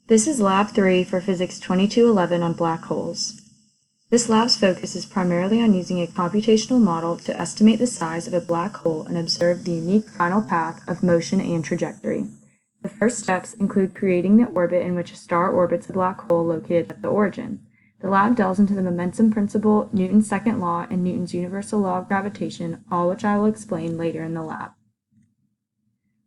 This is Lab 3 for Physics 2211 on black holes. This lab's focus is primarily on using a computational model to estimate the size of a black hole and observe the unique final path of motion and trajectory. The first steps include creating the orbit in which a star orbits a black hole located at the origin. The lab delves into the momentum principle, Newton's second law, and Newton's universal law of gravitation, all which I will explain later in the lab.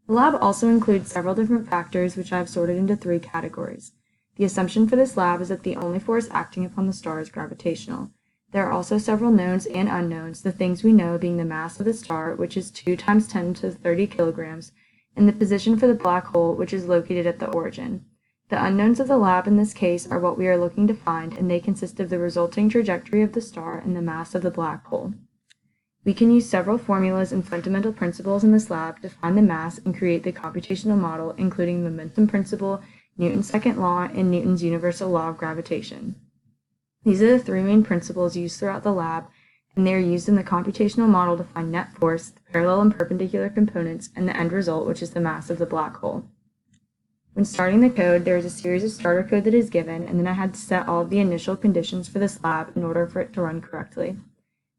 The lab also includes several different factors which I have sorted into 3 categories. The assumption for this lab is that the only force acting upon the star is gravitational. There are also several knowns and unknowns, the things we know being the mass of the star, which is 2 × 10⁻30 kilograms, and the position for the black hole, which is located at the origin. The unknowns of the lab in this case are what we are looking to find, and they consist of the resulting trajectory of the star and the mass of the black hole. We can use several formulas and fundamental principles in this lab to find the mass and create the computational model, including the momentum principle, Newton's second law, and Newton's universal law of gravitation. These are the 3 main principles used throughout the lab, and they are used in the computational model to find net force, the parallel and perpendicular components, and the end result, which is the mass of the black hole. When starting the code, there is a series of starter code that is given, and then I had to set all of the initial conditions for this lab in order for it to run correctly.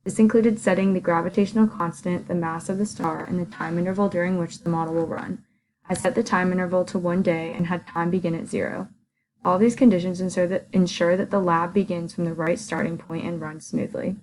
This included setting the gravitational constant, the mass of the star, and the time interval during which the model will run. I set the time interval to 1 day and had time begin at 0. All these conditions ensure that the lab begins from the right starting point and runs smoothly.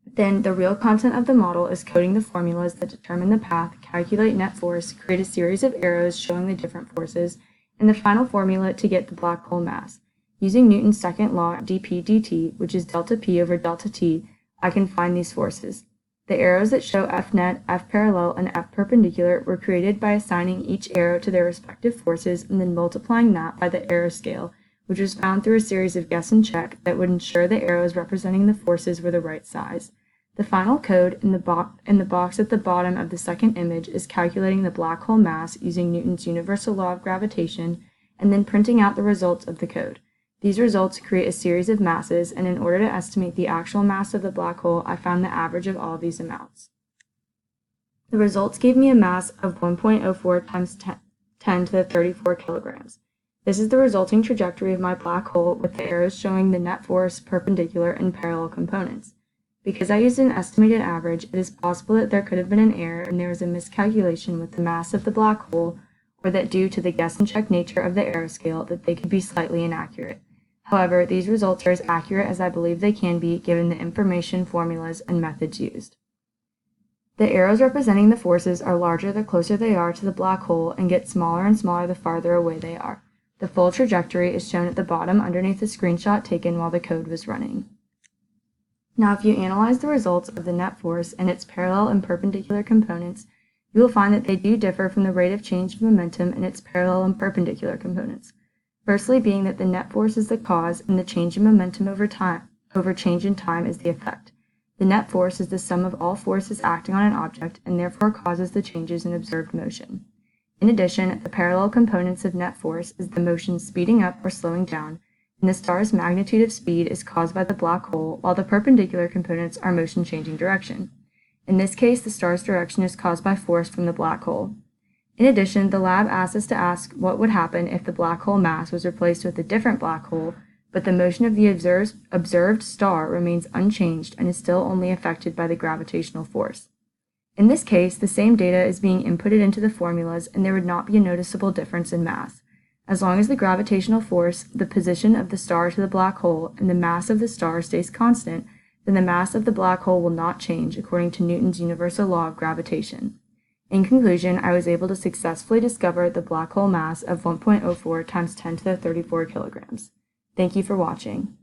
Then, the real content of the model is coding the formulas that determine the path, calculate net force, create a series of arrows showing the different forces, and the final formula to get the black hole mass. Using Newton's second law, dp dt, which is delta p over delta t, I can find these forces. The arrows that show F net, F parallel, and F perpendicular were created by assigning each arrow to their respective forces and then multiplying that by the arrow scale, which was found through a series of guess and check that would ensure the arrows representing the forces were the right size. The final code in the box at the bottom of the second image is calculating the black hole mass using Newton's universal law of gravitation and then printing out the results of the code. These results create a series of masses, and in order to estimate the actual mass of the black hole, I found the average of all these amounts. The results gave me a mass of 1.04 × 10⁻34 kilograms. This is the resulting trajectory of my black hole with the arrows showing the net force, perpendicular, and parallel components. Because I used an estimated average, it is possible that there could have been an error and there was a miscalculation with the mass of the black hole, or that due to the guess and check nature of the arrow scale that they could be slightly inaccurate. However, these results are as accurate as I believe they can be given the information, formulas, and methods used. The arrows representing the forces are larger the closer they are to the black hole and get smaller and smaller the farther away they are. The full trajectory is shown at the bottom underneath the screenshot taken while the code was running. Now, if you analyze the results of the net force and its parallel and perpendicular components, you will find that they do differ from the rate of change of momentum in its parallel and perpendicular components. Firstly, being that the net force is the cause and the change in momentum over change in time is the effect. The net force is the sum of all forces acting on an object and therefore causes the changes in observed motion. In addition, the parallel components of net force is the motion speeding up or slowing down, and the star's magnitude of speed is caused by the black hole, while the perpendicular components are motion changing direction. In this case, the star's direction is caused by force from the black hole. In addition, the lab asked us to ask what would happen if the black hole mass was replaced with a different black hole, but the motion of the observed star remains unchanged and is still only affected by the gravitational force. In this case, the same data is being inputted into the formulas and there would not be a noticeable difference in mass. As long as the gravitational force, the position of the star to the black hole, and the mass of the star stays constant, then the mass of the black hole will not change according to Newton's universal law of gravitation. In conclusion, I was able to successfully discover the black hole mass of 1.04 × 10⁻34 kilograms. Thank you for watching.